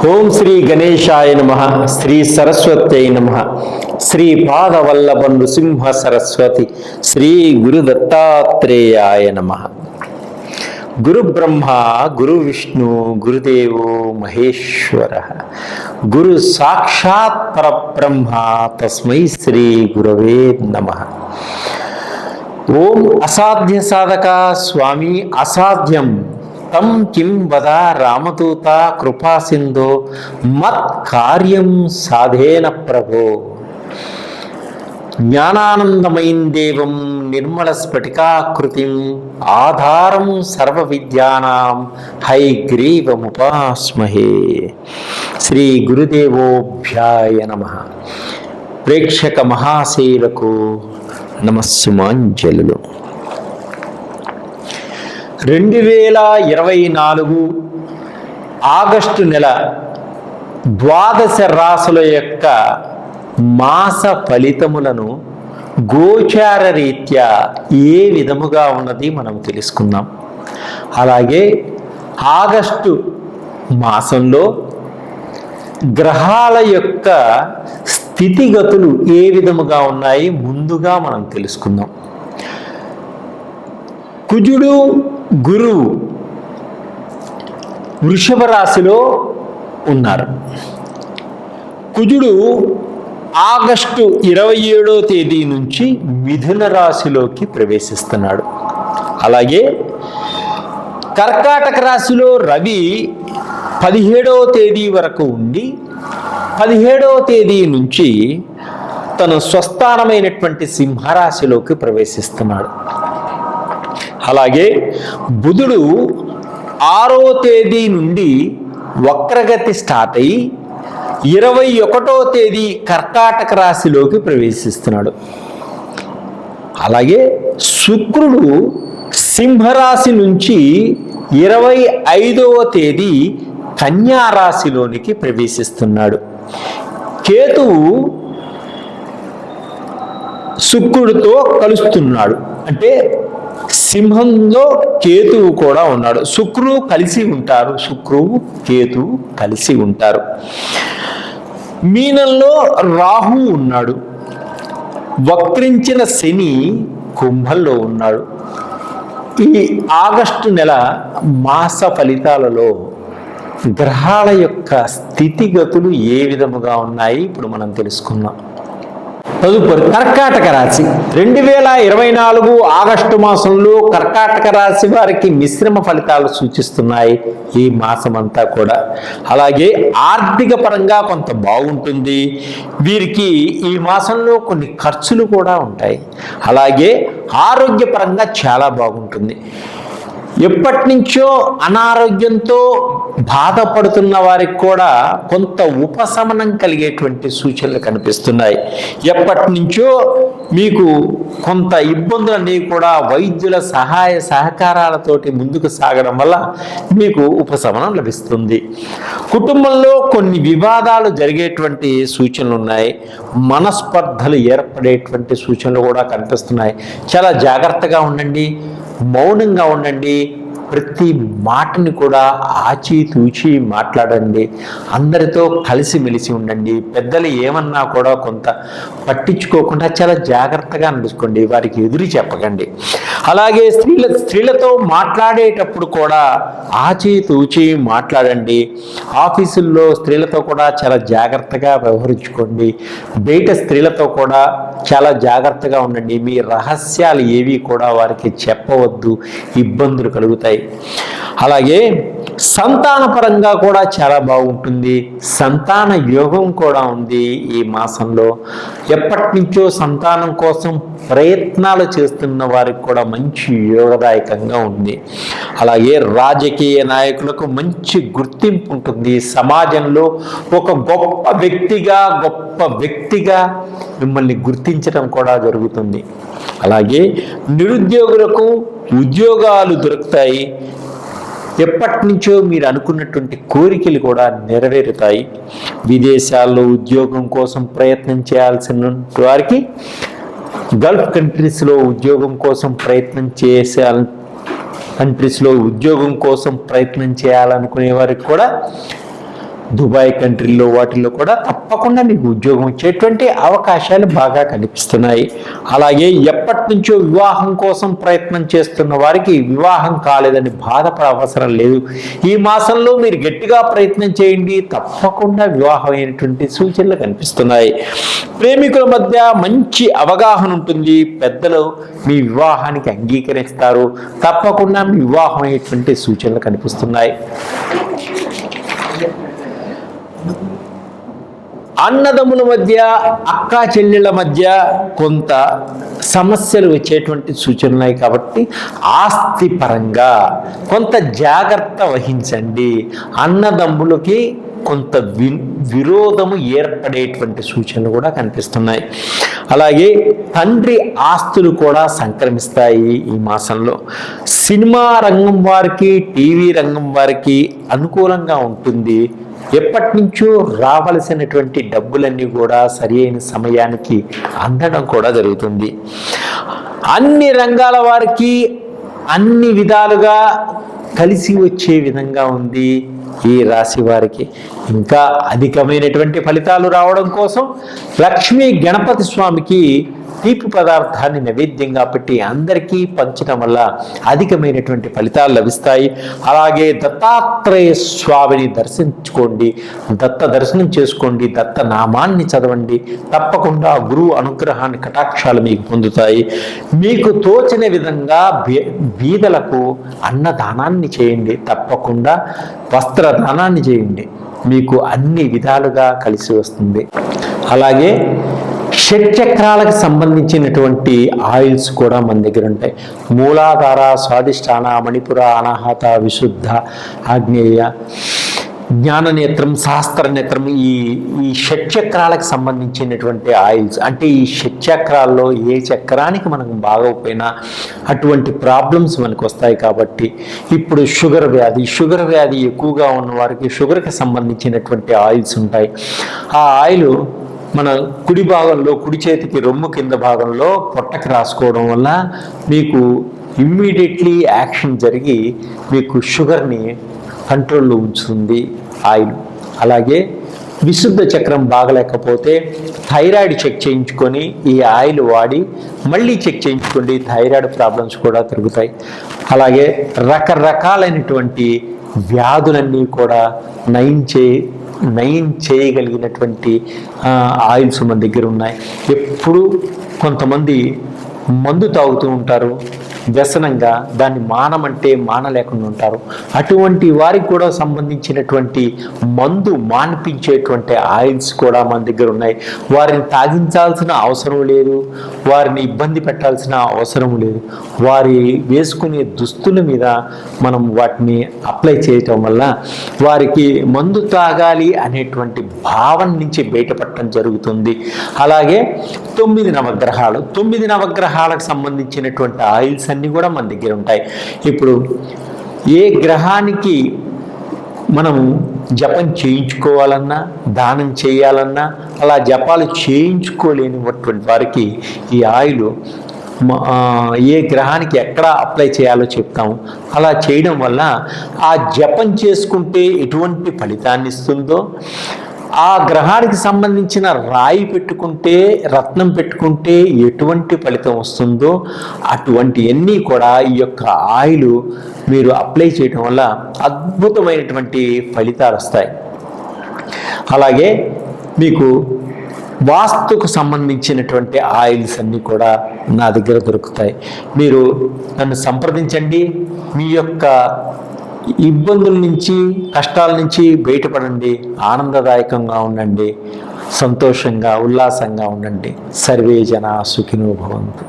ఓం శ్రీ గణేశాయ నమః. శ్రీ సరస్వత్యై నమః. శ్రీ పాదవల్లభ నృసింహ సరస్వతి శ్రీ గురు దత్తాత్రేయాయ నమః. గురు బ్రహ్మ గురు విష్ణు గురుదేవో మహేశ్వర గురు సాక్షాత్ పరబ్రహ్మ తస్మై శ్రీ గురవే నమః. ఓం అసాధ్య సాధక స్వామి అసాధ్యం తం కిం వద రామదూత కృపా సింధో మత్ కార్యం సాధేన ప్రభో. జ్ఞానానందమయం దేవం నిర్మల స్ఫటికాకృతిం ఆధారం సర్వ విద్యానాం హయగ్రీవముపాస్మహే. శ్రీ గురుదేవోభ్యాయ నమః. ప్రేక్షక మహాశయులకు నమస్సుమాంజలులు. 2024 ఆగస్టు నెల ద్వాదశ రాశుల యొక్క మాస ఫలితములను గోచార రీత్యా ఏ విధముగా ఉన్నది మనం తెలుసుకుందాం. అలాగే ఆగస్టు మాసంలో గ్రహాల యొక్క స్థితిగతులు ఏ విధముగా ఉన్నాయి ముందుగా మనం తెలుసుకుందాం. కుజుడు గురువు వృషభ రాశిలో ఉన్నారు. కుజుడు ఆగస్టు 27వ తేదీ నుంచి మిథున రాశిలోకి ప్రవేశిస్తున్నాడు. అలాగే కర్కాటక రాశిలో రవి 17వ తేదీ వరకు ఉండి 17వ తేదీ నుంచి తన స్వస్థానమైనటువంటి సింహరాశిలోకి ప్రవేశిస్తున్నాడు. అలాగే బుధుడు 6వ తేదీ నుండి వక్రగతి స్టార్ట్ అయ్యి 21వ తేదీ కర్కాటక రాశిలోకి ప్రవేశిస్తున్నాడు. అలాగే శుక్రుడు సింహరాశి నుంచి 25వ తేదీ కన్యా రాశిలోనికి ప్రవేశిస్తున్నాడు. కేతువు శుక్రుడితో కలుస్తున్నాడు, అంటే సింహంలో కేతువు కూడా ఉన్నాడు. శుక్రువు కలిసి ఉంటారు, శుక్రువు కేతువు కలిసి ఉంటారు. మీనంలో రాహు ఉన్నాడు. వక్రించిన శని కుంభంలో ఉన్నాడు. ఈ ఆగస్టు నెల మాస ఫలితాలలో గ్రహాల యొక్క స్థితిగతులు ఏ విధముగా ఉన్నాయి ఇప్పుడు మనం తెలుసుకుందాం. తదుపరి కర్కాటక రాశి 2024 ఆగస్టు మాసంలో కర్కాటక రాశి వారికి మిశ్రమ ఫలితాలు సూచిస్తున్నాయి ఈ మాసం అంతా కూడా. అలాగే ఆర్థిక పరంగా కొంత బాగుంటుంది. వీరికి ఈ మాసంలో కొన్ని ఖర్చులు కూడా ఉంటాయి. అలాగే ఆరోగ్యపరంగా చాలా బాగుంటుంది. ఎప్పటి నుంచో అనారోగ్యంతో బాధపడుతున్న వారికి కూడా కొంత ఉపశమనం కలిగేటువంటి సూచనలు కనిపిస్తున్నాయి. ఎప్పటి నుంచో మీకు కొంత ఇబ్బందులన్నీ కూడా వైద్యుల సహాయ సహకారాలతోటి ముందుకు సాగడం వల్ల మీకు ఉపశమనం లభిస్తుంది. కుటుంబంలో కొన్ని వివాదాలు జరిగేటువంటి సూచనలు ఉన్నాయి. మనస్పర్ధలు ఏర్పడేటువంటి సూచనలు కూడా కనిపిస్తున్నాయి. చాలా జాగ్రత్తగా ఉండండి, మౌనంగా ఉండండి. ప్రతి మాటని కూడా ఆచితూచి మాట్లాడండి. అందరితో కలిసిమెలిసి ఉండండి. పెద్దలు ఏమన్నా కూడా కొంత పట్టించుకోకుండా చాలా జాగ్రత్తగా నడుచుకోండి. వారికి ఎదురు చెప్పకండి. అలాగే స్త్రీలతో మాట్లాడేటప్పుడు కూడా ఆచితూచి మాట్లాడండి. ఆఫీసుల్లో స్త్రీలతో కూడా చాలా జాగ్రత్తగా వ్యవహరించుకోండి. బయట స్త్రీలతో కూడా చాలా జాగ్రత్తగా ఉండండి. మీ రహస్యాలు ఏవి కూడా వారికి చెప్పవద్దు, ఇబ్బందులు కలుగుతాయి. అలాగే సంతాన పరంగా కూడా చాలా బాగుంటుంది. సంతాన యోగం కూడా ఉంది ఈ మాసంలో. ఎప్పటి నుంచో సంతానం కోసం ప్రయత్నాలు చేస్తున్న వారికి కూడా మంచి యోగదాయకంగా ఉంది. అలాగే రాజకీయ నాయకులకు మంచి గుర్తింపు ఉంటుంది. సమాజంలో ఒక గొప్ప వ్యక్తిగా మిమ్మల్ని గుర్తించడం కూడా జరుగుతుంది. అలాగే నిరుద్యోగులకు ఉద్యోగాలు దొరుకుతాయి. ఎప్పటి నుంచో మీరు అనుకున్నటువంటి కోరికలు కూడా నెరవేరుతాయి. విదేశాల్లో ఉద్యోగం కోసం ప్రయత్నం చేయాల్సిన వారికి గల్ఫ్ కంట్రీస్లో ఉద్యోగం కోసం ప్రయత్నం చేయాలనుకునే వారికి కూడా దుబాయ్ కంట్రీల్లో వాటిల్లో కూడా తప్పకుండా మీకు ఉద్యోగం వచ్చేటువంటి అవకాశాలు బాగా కనిపిస్తున్నాయి. అలాగే ఎప్పటి నుంచో వివాహం కోసం ప్రయత్నం చేస్తున్న వారికి వివాహం కాలేదని బాధపడే అవసరం లేదు. ఈ మాసంలో మీరు గట్టిగా ప్రయత్నం చేయండి, తప్పకుండా వివాహం అయినటువంటి సూచనలు కనిపిస్తున్నాయి. ప్రేమికుల మధ్య మంచి అవగాహన ఉంటుంది. పెద్దలు మీ వివాహానికి అంగీకరిస్తారు. తప్పకుండా మీ వివాహం అయ్యేటువంటి సూచనలు కనిపిస్తున్నాయి. అన్నదమ్ముల మధ్య, అక్కా చెల్లెళ్ళ మధ్య కొంత సమస్యలు వచ్చేటువంటి సూచనలు ఉన్నాయి కాబట్టి ఆస్తి పరంగా కొంత జాగ్రత్త వహించండి. అన్నదమ్ములకి కొంత విరోధము ఏర్పడేటువంటి సూచనలు కూడా కనిపిస్తున్నాయి. అలాగే తండ్రి ఆస్తులు కూడా సంక్రమిస్తాయి ఈ మాసంలో. సినిమా రంగం వారికి, టీవీ రంగం వారికి అనుకూలంగా ఉంటుంది. ఎప్పటి నుంచో రావలసినటువంటి డబ్బులన్నీ కూడా సరి అయిన సమయానికి అందడం కూడా జరుగుతుంది. అన్ని రంగాల వారికి అన్ని విధాలుగా కలిసి వచ్చే విధంగా ఉంది ఈ రాశి వారికి. ఇంకా అధికమైనటువంటి ఫలితాలు రావడం కోసం లక్ష్మీ గణపతి స్వామికి తీపి పదార్థాన్ని నైవేద్యంగా పెట్టి అందరికీ పంచడం వల్ల అధికమైనటువంటి ఫలితాలు లభిస్తాయి. అలాగే దత్తాత్రేయ స్వామిని దర్శించుకోండి, దత్త దర్శనం చేసుకోండి, దత్త నామాన్ని చదవండి. తప్పకుండా గురువు అనుగ్రహాన్ని, కటాక్షాలు మీకు పొందుతాయి. మీకు తోచిన విధంగా బీదలకు అన్నదానాన్ని చేయండి. తప్పకుండా వస్త్రదానాన్ని చేయండి. మీకు అన్ని విధాలుగా కలిసి వస్తుంది. అలాగే షట్చక్రాలకు సంబంధించినటువంటి ఆయిల్స్ కూడా మన దగ్గర ఉంటాయి. మూలాధార, స్వాదిష్టాన, మణిపుర, అనాహత, విశుద్ధ, ఆగ్నేయ, జ్ఞాననేత్రం, సహస్రనేత్రం, ఈ షట్చక్రాలకు సంబంధించినటువంటి ఆయిల్స్. అంటే ఈ షట్చక్రాల్లో ఏ చక్రానికి మనకు బాగోపోయినా అటువంటి ప్రాబ్లమ్స్ మనకు వస్తాయి. కాబట్టి ఇప్పుడు షుగర్ వ్యాధి ఎక్కువగా ఉన్న వారికి షుగర్కి సంబంధించినటువంటి ఆయిల్స్ ఉంటాయి. ఆ ఆయిల్ మన కుడి భాగంలో, కుడి చేతికి రొమ్ము కింద భాగంలో పొట్టకి రాసుకోవడం వల్ల మీకు ఇమ్మీడియట్లీ యాక్షన్ జరిగి మీకు షుగర్ని కంట్రోల్లో ఉంచుతుంది ఆయిల్. అలాగే విశుద్ధ చక్రం బాగలేకపోతే థైరాయిడ్ చెక్ చేయించుకొని ఈ ఆయిల్ వాడి మళ్ళీ చెక్ చేయించుకోండి. థైరాయిడ్ ప్రాబ్లమ్స్ కూడా తిరుగుతాయి. అలాగే రకరకాలైనటువంటి వ్యాధులన్నీ కూడా నయం చేయగలిగినటువంటి ఆయిల్స్ మన దగ్గర ఉన్నాయి. ఎప్పుడు కొంతమంది మందు తాగుతూ ఉంటారు, వ్యసనంగా దాన్ని మానమంటే మానలేకుండా ఉంటారు. అటువంటి వారికి కూడా సంబంధించినటువంటి మందు మాన్పించేటువంటి ఆయిల్స్ కూడా మన దగ్గర ఉన్నాయి. వారిని తాగించాల్సిన అవసరం లేదు, వారిని ఇబ్బంది పెట్టాల్సిన అవసరం లేదు. వారి వేసుకునే దుస్తుల మీద మనం వాటిని అప్లై చేయటం వల్ల వారికి మందు తాగాలి అనేటువంటి భావన నుంచి బయటపడటం జరుగుతుంది. అలాగే 9 నవగ్రహాలకు సంబంధించినటువంటి ఆయిల్స్ అన్నీ కూడా మన దగ్గర ఉంటాయి. ఇప్పుడు ఏ గ్రహానికి మనము జపం చేయించుకోవాలన్నా, దానం చేయాలన్నా, అలా జపాలు చేయించుకోలేనిటువంటి వారికి ఈ ఆయిల్ ఏ గ్రహానికి ఎక్కడ అప్లై చేయాలో చెప్తాము. అలా చేయడం వల్ల ఆ జపం చేసుకుంటే ఎటువంటి ఫలితాన్ని ఇస్తుందో, ఆ గ్రహానికి సంబంధించిన రాయి పెట్టుకుంటే, రత్నం పెట్టుకుంటే ఎటువంటి ఫలితం వస్తుందో అటువంటివన్నీ కూడా ఈ యొక్క ఆయిల్ మీరు అప్లై చేయడం వల్ల అద్భుతమైనటువంటి ఫలితాలు వస్తాయి. అలాగే మీకు వాస్తుకు సంబంధించినటువంటి ఆయిల్స్ అన్నీ కూడా నా దగ్గర దొరుకుతాయి. మీరు నన్ను సంప్రదించండి. మీ యొక్క ఇబ్బందుల నుంచి, కష్టాల నుంచి బయటపడండి. ఆనందదాయకంగా ఉండండి, సంతోషంగా, ఉల్లాసంగా ఉండండి. సర్వే జనా సుఖినో భవంతు.